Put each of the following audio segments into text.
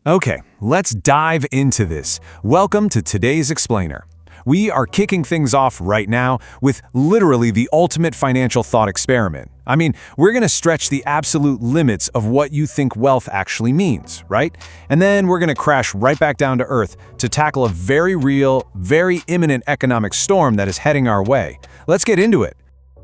Okay, let's dive into this. Welcome to today's Explainer. We are kicking things off right now with literally the ultimate financial thought experiment. I mean, we're going to stretch the absolute limits of what you think wealth actually means, right? And then we're going to crash right back down to earth to tackle a very real, very imminent economic storm that is heading our way. Let's get into it.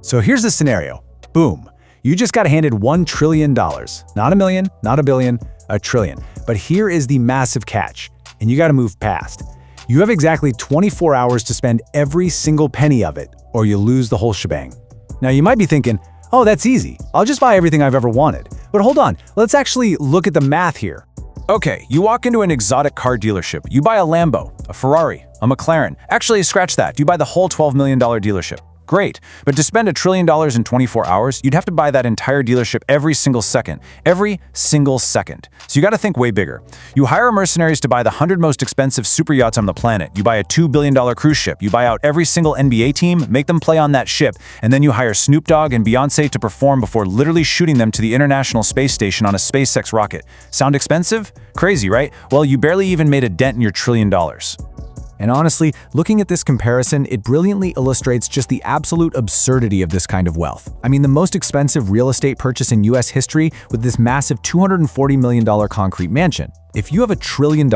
So here's the scenario. Boom. You just got handed $1 trillion. Not a million, not a billion, a trillion. But here is the massive catch, and you got to move fast. You have exactly 24 hours to spend every single penny of it, or you lose the whole shebang. Now you might be thinking, oh, that's easy. I'll just buy everything I've ever wanted. But hold on, let's actually look at the math here. Okay, you walk into an exotic car dealership. You buy a Lambo, a Ferrari, a McLaren. Actually, scratch that. You buy the whole $12 million dealership. Great, but to spend $1 trillion in 24 hours, you'd have to buy that entire dealership every single second. Every single second. So you gotta think way bigger. You hire mercenaries to buy the 100 most expensive super yachts on the planet. You buy a $2 billion cruise ship. You buy out every single NBA team, make them play on that ship, and then you hire Snoop Dogg and Beyoncé to perform before literally shooting them to the International Space Station on a SpaceX rocket. Sound expensive? Crazy, right? Well, you barely even made a dent in your $1 trillion. And honestly, looking at this comparison, it brilliantly illustrates just the absolute absurdity of this kind of wealth. I mean, the most expensive real estate purchase in US history with this massive $240 million concrete mansion. If you have $1 trillion,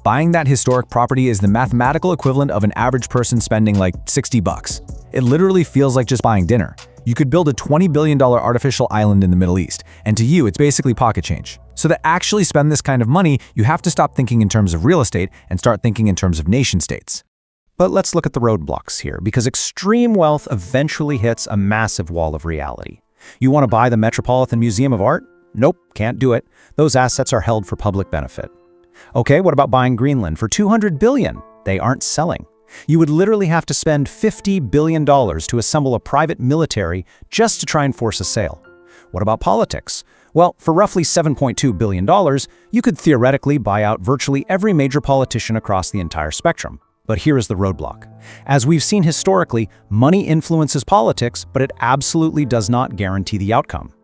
buying that historic property is the mathematical equivalent of an average person spending like $60. It literally feels like just buying dinner. You could build a $20 billion artificial island in the Middle East, and to you, it's basically pocket change. So to actually spend this kind of money, you have to stop thinking in terms of real estate and start thinking in terms of nation-states. But let's look at the roadblocks here, because extreme wealth eventually hits a massive wall of reality. You want to buy the Metropolitan Museum of Art? Nope, can't do it. Those assets are held for public benefit. Okay, what about buying Greenland for $200 billion? They aren't selling. You would literally have to spend $50 billion to assemble a private military just to try and force a sale. What about politics? Well, for roughly $7.2 billion, you could theoretically buy out virtually every major politician across the entire spectrum. But here is the roadblock. As we've seen historically, money influences politics, but it absolutely does not guarantee the outcome.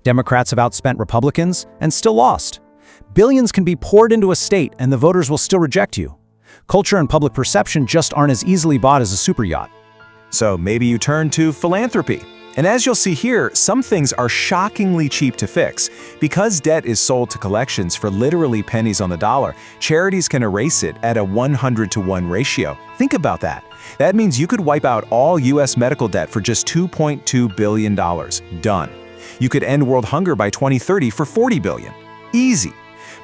Democrats have outspent Republicans and still lost. Billions can be poured into a state and the voters will still reject you. Culture and public perception just aren't as easily bought as a super yacht. So maybe you turn to philanthropy. And as you'll see here, some things are shockingly cheap to fix. Because debt is sold to collections for literally pennies on the dollar, charities can erase it at a 100-to-1 ratio. Think about that. That means you could wipe out all US medical debt for just $2.2 billion. Done. You could end world hunger by 2030 for $40 billion. Easy.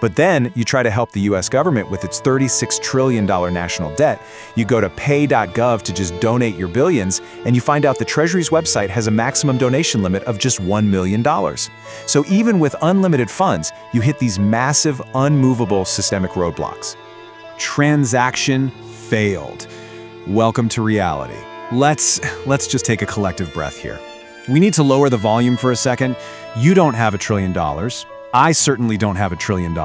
But then you try to help the US government with its $36 trillion national debt. You go to pay.gov to just donate your billions, and you find out the Treasury's website has a maximum donation limit of just $1 million. So even with unlimited funds, you hit these massive, unmovable systemic roadblocks. Transaction failed. Welcome to reality. Let's just take a collective breath here. We need to lower the volume for a second. You don't have $1 trillion. I certainly don't have $1 trillion.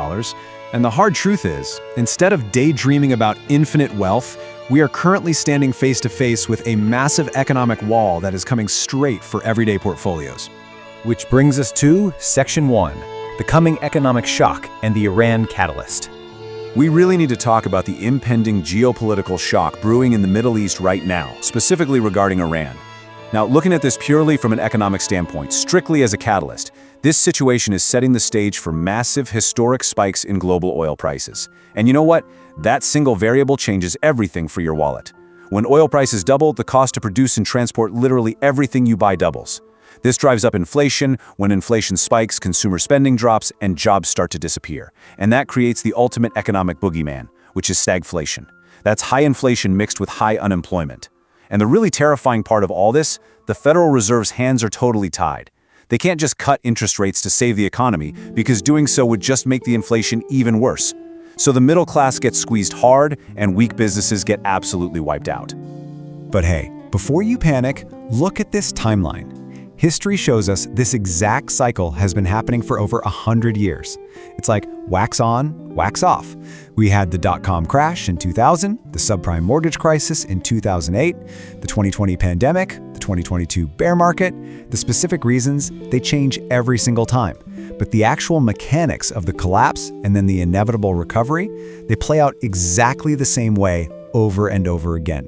And the hard truth is, instead of daydreaming about infinite wealth, we are currently standing face to face with a massive economic wall that is coming straight for everyday portfolios. Which brings us to Section 1, the coming economic shock and the Iran catalyst. We really need to talk about the impending geopolitical shock brewing in the Middle East right now, specifically regarding Iran. Now, looking at this purely from an economic standpoint, strictly as a catalyst, this situation is setting the stage for massive historic spikes in global oil prices. And you know what? That single variable changes everything for your wallet. When oil prices double, the cost to produce and transport literally everything you buy doubles. This drives up inflation. When inflation spikes, consumer spending drops and jobs start to disappear. And that creates the ultimate economic boogeyman, which is stagflation. That's high inflation mixed with high unemployment. And the really terrifying part of all this, the Federal Reserve's hands are totally tied. They can't just cut interest rates to save the economy, because doing so would just make the inflation even worse. So the middle class gets squeezed hard, and weak businesses get absolutely wiped out. But hey, before you panic, look at this timeline. History shows us this exact cycle has been happening for over 100 years. It's like wax on, wax off. We had the dot-com crash in 2000, the subprime mortgage crisis in 2008, the 2020 pandemic, the 2022 bear market. The specific reasons, they change every single time. But the actual mechanics of the collapse and then the inevitable recovery, they play out exactly the same way over and over again.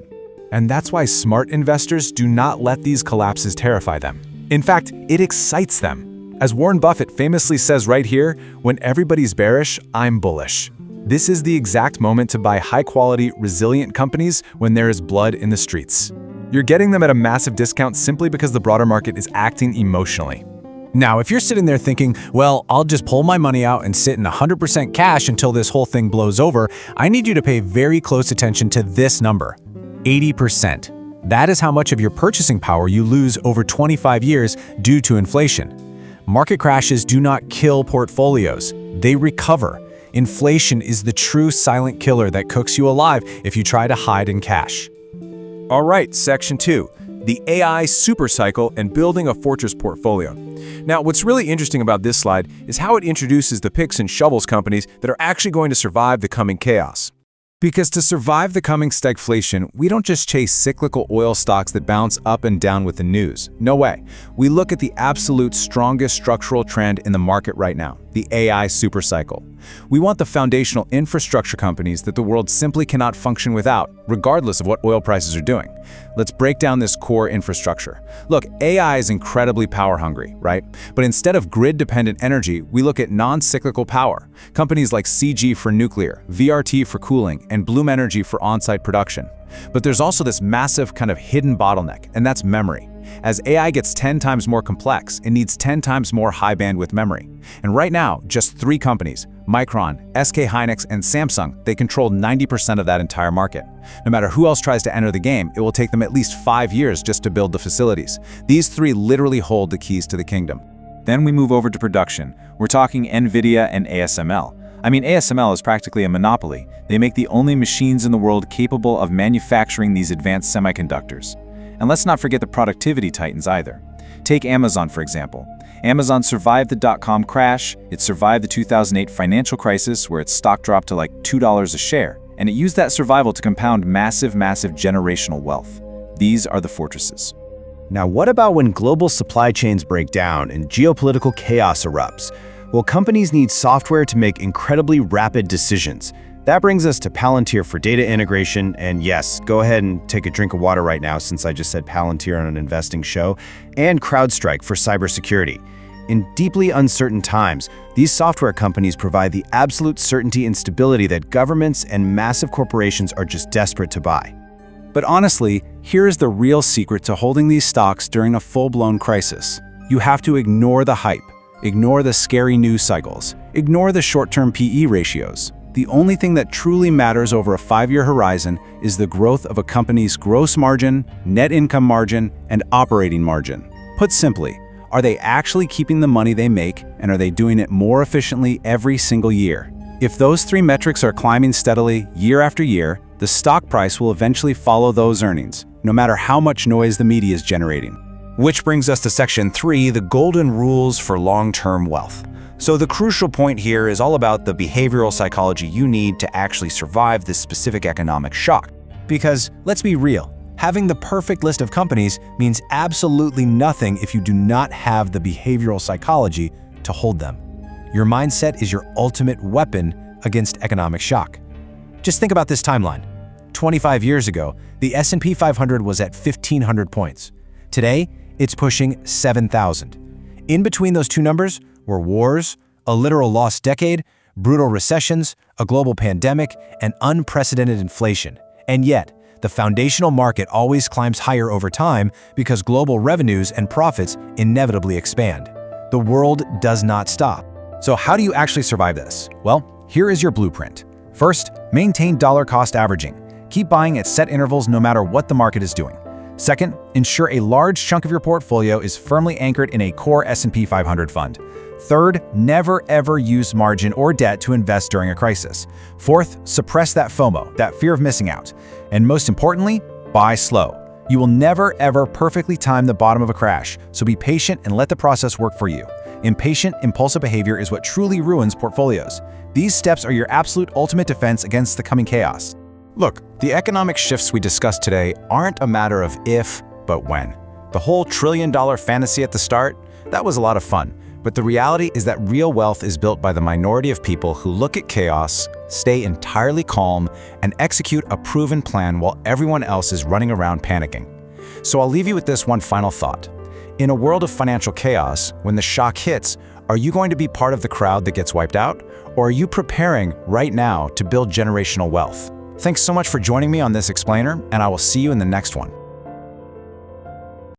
And that's why smart investors do not let these collapses terrify them. In fact, it excites them. As Warren Buffett famously says right here, when everybody's bearish, I'm bullish. This is the exact moment to buy high-quality, resilient companies when there is blood in the streets. You're getting them at a massive discount simply because the broader market is acting emotionally. Now, if you're sitting there thinking, well, I'll just pull my money out and sit in 100% cash until this whole thing blows over, I need you to pay very close attention to this number, 80%. That is how much of your purchasing power you lose over 25 years due to inflation. Market crashes do not kill portfolios, they recover. Inflation is the true silent killer that cooks you alive if you try to hide in cash. All right, Section 2, the AI supercycle and building a fortress portfolio. Now, what's really interesting about this slide is how it introduces the picks and shovels companies that are actually going to survive the coming chaos. Because to survive the coming stagflation, we don't just chase cyclical oil stocks that bounce up and down with the news. No way. We look at the absolute strongest structural trend in the market right now, the AI supercycle. We want the foundational infrastructure companies that the world simply cannot function without, regardless of what oil prices are doing. Let's break down this core infrastructure. Look, AI is incredibly power hungry, right? But instead of grid-dependent energy, we look at non-cyclical power. Companies like CG for nuclear, VRT for cooling, and Bloom Energy for on-site production. But there's also this massive kind of hidden bottleneck, and that's memory. As AI gets 10 times more complex, it needs 10 times more high bandwidth memory. And right now, just 3 companies, Micron, SK Hynix, and Samsung, they control 90% of that entire market. No matter who else tries to enter the game, it will take them at least 5 years just to build the facilities. These 3 literally hold the keys to the kingdom. Then we move over to production. We're talking NVIDIA and ASML. I mean, ASML is practically a monopoly. They make the only machines in the world capable of manufacturing these advanced semiconductors. And let's not forget the productivity titans either. Take Amazon, for example. Amazon survived the dot-com crash, it survived the 2008 financial crisis where its stock dropped to like $2 a share, and it used that survival to compound massive generational wealth. These are the fortresses. Now, what about when global supply chains break down and geopolitical chaos erupts? Well, companies need software to make incredibly rapid decisions. That brings us to Palantir for data integration, and yes, go ahead and take a drink of water right now since I just said Palantir on an investing show, and CrowdStrike for cybersecurity. In deeply uncertain times, these software companies provide the absolute certainty and stability that governments and massive corporations are just desperate to buy. But honestly, here is the real secret to holding these stocks during a full-blown crisis. You have to ignore the hype, ignore the scary news cycles, ignore the short-term PE ratios. The only thing that truly matters over a 5-year horizon is the growth of a company's gross margin, net income margin, and operating margin. Put simply, are they actually keeping the money they make, and are they doing it more efficiently every single year? If those 3 metrics are climbing steadily year after year, the stock price will eventually follow those earnings, no matter how much noise the media is generating. Which brings us to Section 3, the golden rules for long-term wealth. So the crucial point here is all about the behavioral psychology you need to actually survive this specific economic shock. Because, let's be real, having the perfect list of companies means absolutely nothing if you do not have the behavioral psychology to hold them. Your mindset is your ultimate weapon against economic shock. Just think about this timeline. 25 years ago, the S&P 500 was at 1,500 points. Today, it's pushing 7,000. In between those two numbers were wars, a literal lost decade, brutal recessions, a global pandemic, and unprecedented inflation. And yet, the foundational market always climbs higher over time because global revenues and profits inevitably expand. The world does not stop. So how do you actually survive this? Well, here is your blueprint. First, maintain dollar cost averaging. Keep buying at set intervals no matter what the market is doing. Second, ensure a large chunk of your portfolio is firmly anchored in a core S&P 500 fund. Third, never ever use margin or debt to invest during a crisis. Fourth, suppress that FOMO, that fear of missing out. And most importantly, buy slow. You will never ever perfectly time the bottom of a crash, so be patient and let the process work for you. Impatient, impulsive behavior is what truly ruins portfolios. These steps are your absolute ultimate defense against the coming chaos. Look, the economic shifts we discussed today aren't a matter of if, but when. The whole trillion-dollar fantasy at the start, that was a lot of fun. But the reality is that real wealth is built by the minority of people who look at chaos, stay entirely calm, and execute a proven plan while everyone else is running around panicking. So I'll leave you with this one final thought. In a world of financial chaos, when the shock hits, are you going to be part of the crowd that gets wiped out? Or are you preparing right now to build generational wealth? Thanks so much for joining me on this explainer, and I will see you in the next one.